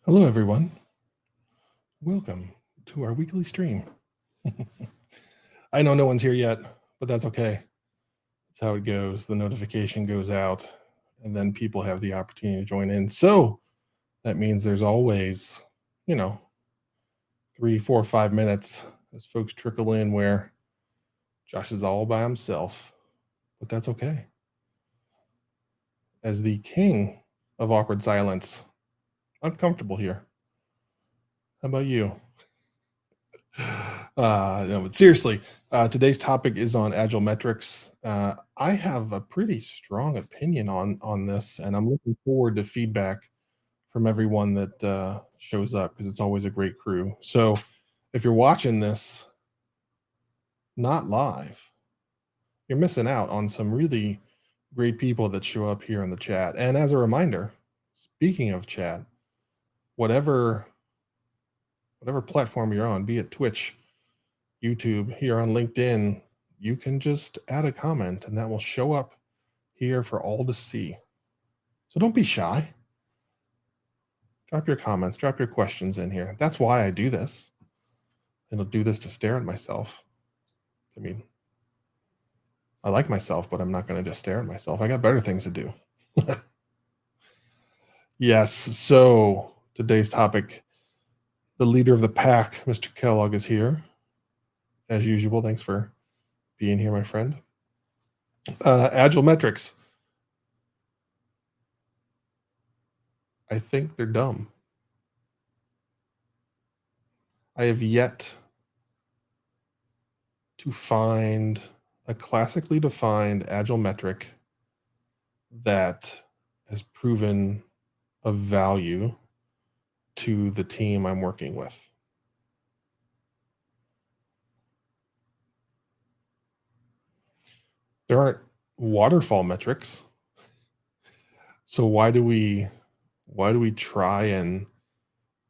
Hello, everyone. Welcome to our weekly stream. I know no one's here yet, but that's okay. That's how it goes. The notification goes out, and then people have the opportunity to join in. So that means there's always, 3, 4, 5 minutes as folks trickle in where Josh is all by himself, but that's okay. As the king of awkward silence, I'm comfortable here. How about you? No, but seriously, today's topic is on agile metrics. I have a pretty strong opinion on this, and I'm looking forward to feedback from everyone that shows up because it's always a great crew. So, if you're watching this not live, you're missing out on some really great people that show up here in the chat. And as a reminder, speaking of chat, whatever platform you're on, be it Twitch, YouTube, here on LinkedIn, you can just add a comment and that will show up here for all to see. So don't be shy. Drop your comments, drop your questions in here. That's why I do this. I don't do this to stare at myself. I mean, I like myself, but I'm not going to just stare at myself. I got better things to do. Yes, so today's topic, the leader of the pack, Mr. Kellogg, is here. As usual, thanks for being here, my friend. Agile metrics. I think they're dumb. I have yet to find a classically defined agile metric that has proven of value to the team I'm working with. There aren't waterfall metrics. So why do we try and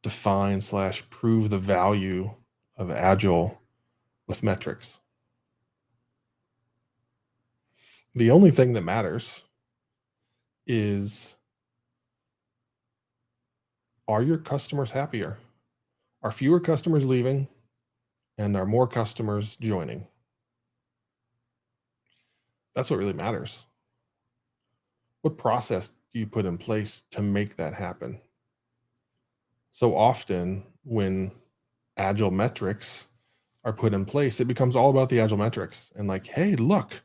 define / prove the value of agile with metrics? The only thing that matters is, are your customers happier? Are fewer customers leaving and are more customers joining? That's what really matters. What process do you put in place to make that happen? So often when agile metrics are put in place, it becomes all about the agile metrics and like, hey, look,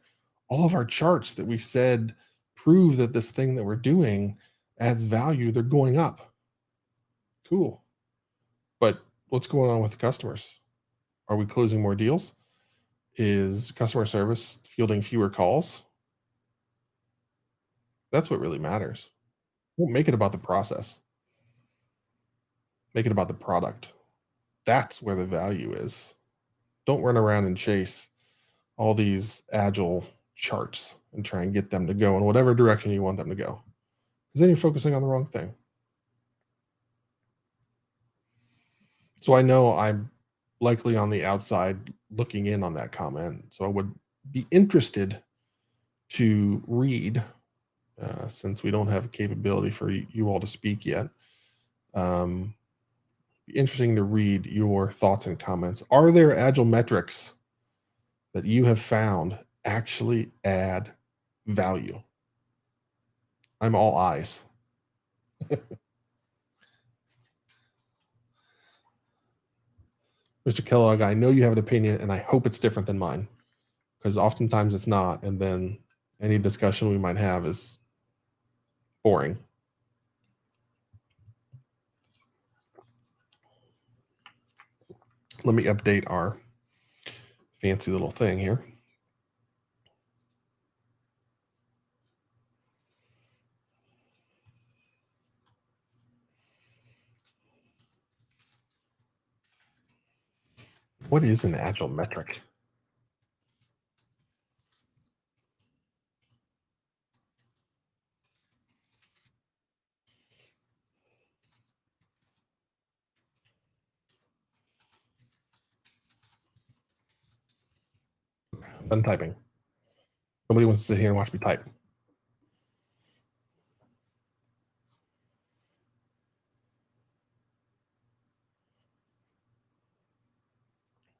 all of our charts that we said prove that this thing that we're doing adds value, they're going up. Cool. But what's going on with the customers? Are we closing more deals? Is customer service fielding fewer calls? That's what really matters. Don't make it about the process. Make it about the product. That's where the value is. Don't run around and chase all these agile charts and try and get them to go in whatever direction you want them to go. Because then you're focusing on the wrong thing. So I know I'm likely on the outside looking in on that comment. So I would be interested to read, since we don't have a capability for you all to speak yet. Be interesting to read your thoughts and comments. Are there agile metrics that you have found actually add value? I'm all eyes. Mr. Kellogg, I know you have an opinion and I hope it's different than mine, because oftentimes it's not. And then any discussion we might have is boring. Let me update our fancy little thing here. What is an agile metric? Done typing. Nobody wants to sit here and watch me type.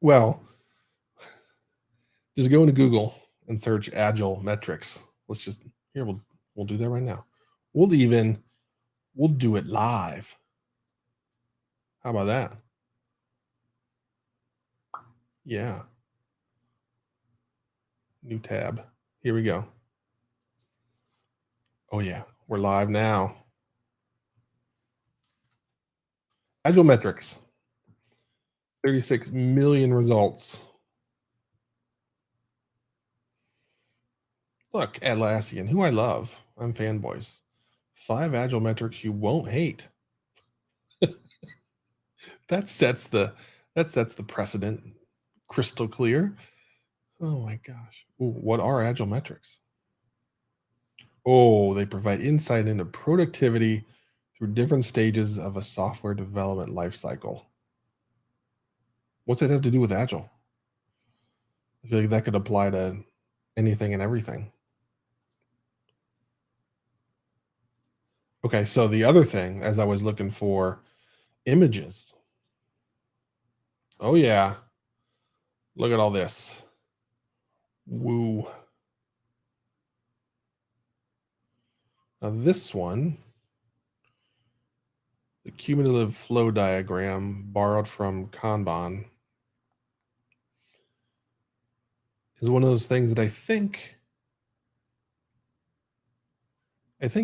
Well, just go into Google and search Agile metrics. Let's just here we'll do that right now. We'll even we'll do it live. How about that? Yeah. New tab. Here we go. Oh yeah, we're live now. Agile metrics. 36 million results. Look, Atlassian, who I love. I'm fanboys. 5 Agile metrics you won't hate. That sets the that sets the precedent crystal clear. Oh my gosh. Ooh, what are Agile metrics? Oh, they provide insight into productivity through different stages of a software development lifecycle. What's that have to do with Agile? I feel like that could apply to anything and everything. Okay, so the other thing, as I was looking for images. Oh yeah, look at all this. Woo. Now this one, the cumulative flow diagram borrowed from Kanban, is one of those things that I think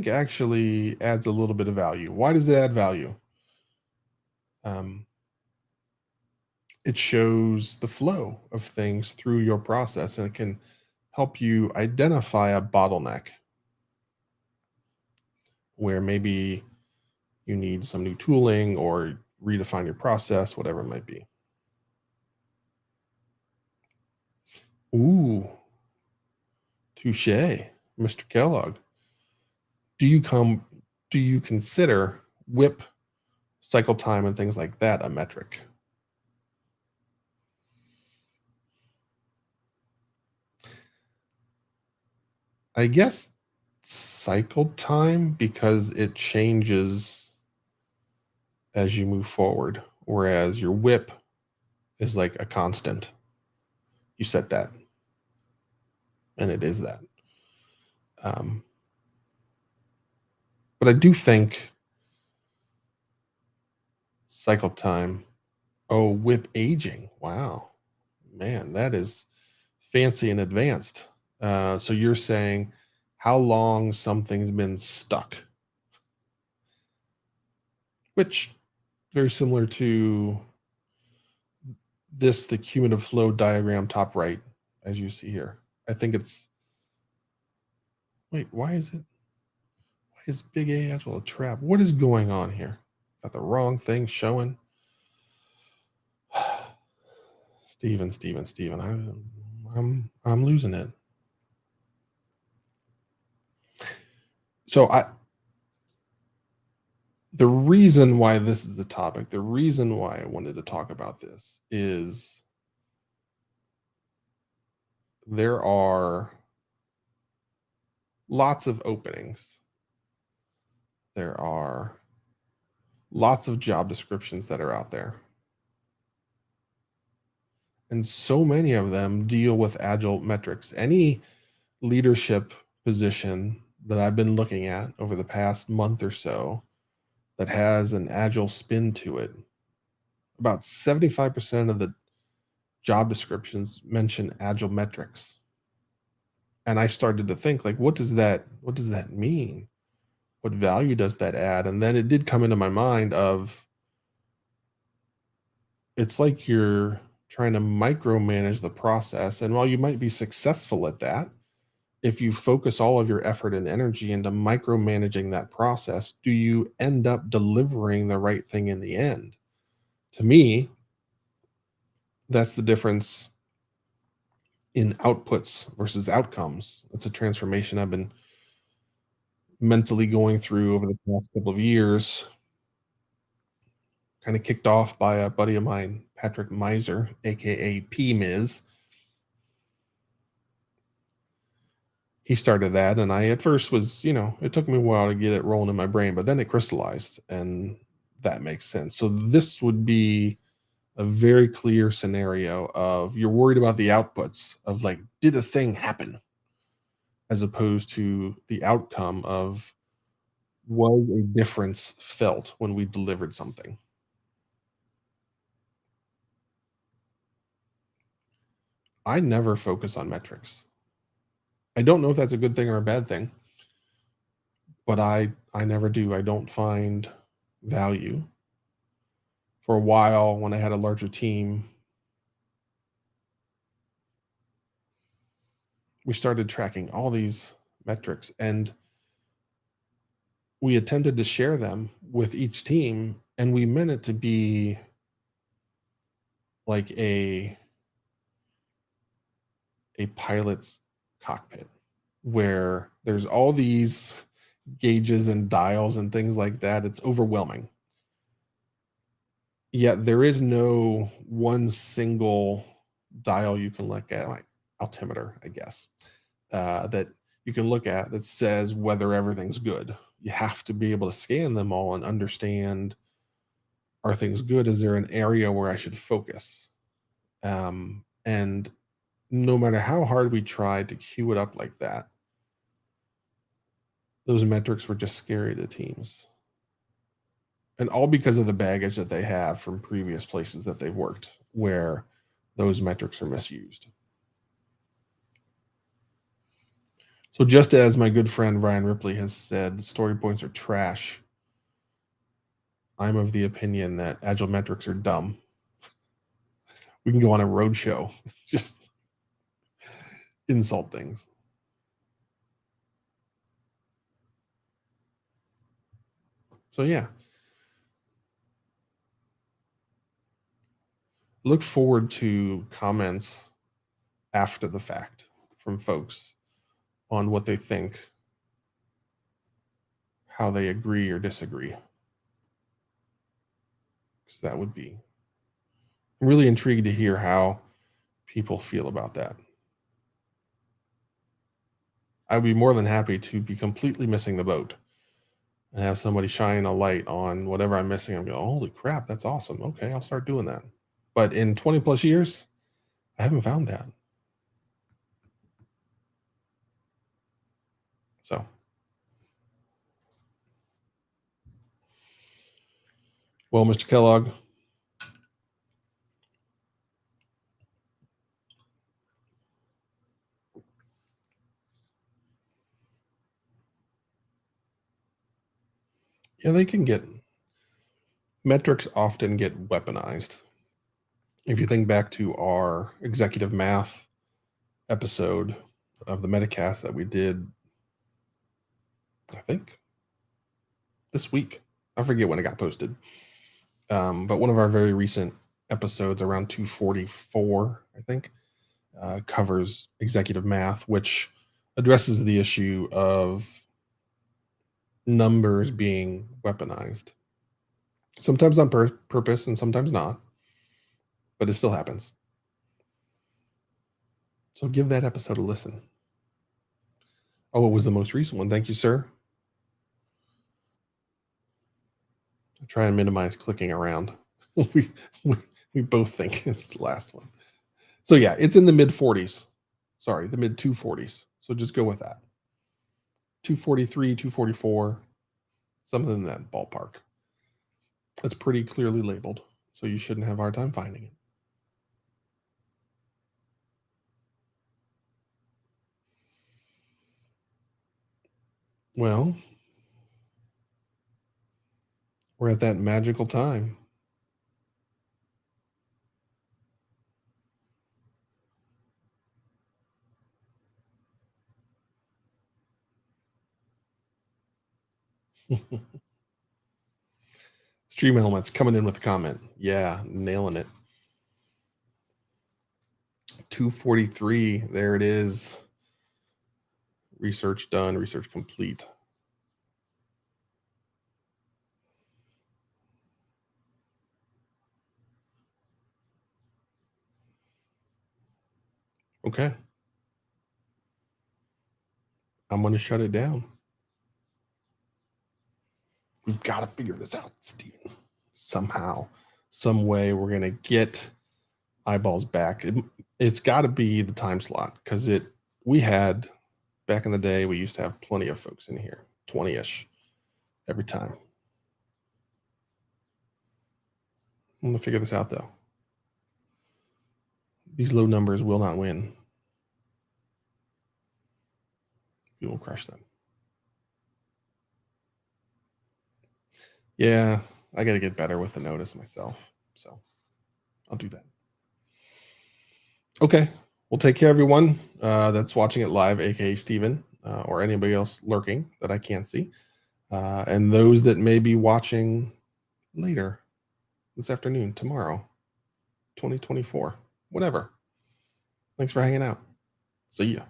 actually adds a little bit of value. Why does it add value? Um, it shows the flow of things through your process, and it can help you identify a bottleneck where maybe you need some new tooling or redefine your process, whatever it might be. Ooh, touche, Mr. Kellogg. Do you come? Do you consider whip cycle time and things like that a metric? I guess cycle time because it changes as you move forward, whereas your whip is like a constant. You set that, and it is that. Um, but I do think cycle time. Oh, whip aging. Wow, man, that is fancy and advanced. So you're saying how long something's been stuck, which very similar to this, the cumulative flow diagram top right, as you see here. I think it's wait, why is big A Agile a trap? What is going on here? Got the wrong thing showing. Steven, I'm losing it. So the reason why this is the topic, the reason why I wanted to talk about this is there are lots of openings. There are lots of job descriptions that are out there. And so many of them deal with agile metrics. Any leadership position that I've been looking at over the past month or so that has an agile spin to it, about 75% of the job descriptions mention agile metrics. And I started to think like what does that mean? What value does that add? And then it did come into my mind of it's like you're trying to micromanage the process. And while you might be successful at that, if you focus all of your effort and energy into micromanaging that process, do you end up delivering the right thing in the end? To me, that's the difference in outputs versus outcomes. It's a transformation I've been mentally going through over the past couple of years, kind of kicked off by a buddy of mine, Patrick Miser, aka P Miz. He started that, and I at first was, it took me a while to get it rolling in my brain, but then it crystallized, and that makes sense. So this would be a very clear scenario of you're worried about the outputs of like, did a thing happen? As opposed to the outcome of was a difference felt when we delivered something. I never focus on metrics. I don't know if that's a good thing or a bad thing, but I never do. I don't find value. For a while when I had a larger team, we started tracking all these metrics and we attempted to share them with each team and we meant it to be like a pilot's cockpit where there's all these gauges and dials and things like that. It's overwhelming. Yet there is no one single dial you can look at, like altimeter, I guess, that you can look at that says whether everything's good. You have to be able to scan them all and understand, are things good? Is there an area where I should focus? And no matter how hard we tried to queue it up like that, those metrics were just scary to teams. And all because of the baggage that they have from previous places that they've worked where those metrics are misused. So, just as my good friend Ryan Ripley has said, story points are trash, I'm of the opinion that agile metrics are dumb. We can go on a road show, just insult things. So, yeah, look forward to comments after the fact from folks on what they think, how they agree or disagree. Because that would be, I'm really intrigued to hear how people feel about that. I would be more than happy to be completely missing the boat and have somebody shine a light on whatever I'm missing. I'm going, holy crap, that's awesome. Okay, I'll start doing that. But in 20 plus years, I haven't found that. So, well, Mr. Kellogg, yeah, they can get metrics often get weaponized. If you think back to our executive math episode of the Metacast that we did, I think this week, I forget when it got posted, but one of our very recent episodes around 244, I think, covers executive math, which addresses the issue of numbers being weaponized. Sometimes on purpose and sometimes not, but it still happens. So give that episode a listen. Oh, it was the most recent one. Thank you, sir. I try and minimize clicking around. we, we, we both think it's the last one. So yeah, it's in the mid 40s. Sorry, the mid 240s. So just go with that. 243, 244, something in that ballpark. It's pretty clearly labeled, so you shouldn't have a hard time finding it. Well, we're at that magical time. Stream Elements coming in with a comment. Yeah, nailing it. 243. There it is. Research done, research complete. Okay. I'm going to shut it down. We've got to figure this out, Steven, somehow. some way we're going to get eyeballs back. It's got to be the time slot, because we had back in the day, we used to have plenty of folks in here, 20-ish every time. I'm going to figure this out, though. These low numbers will not win. We will crush them. Yeah, I got to get better with the notice myself. So I'll do that. Okay. Well, take care, everyone that's watching it live, aka Steven, or anybody else lurking that I can't see. And those that may be watching later this afternoon, tomorrow, 2024, whatever. Thanks for hanging out. See ya.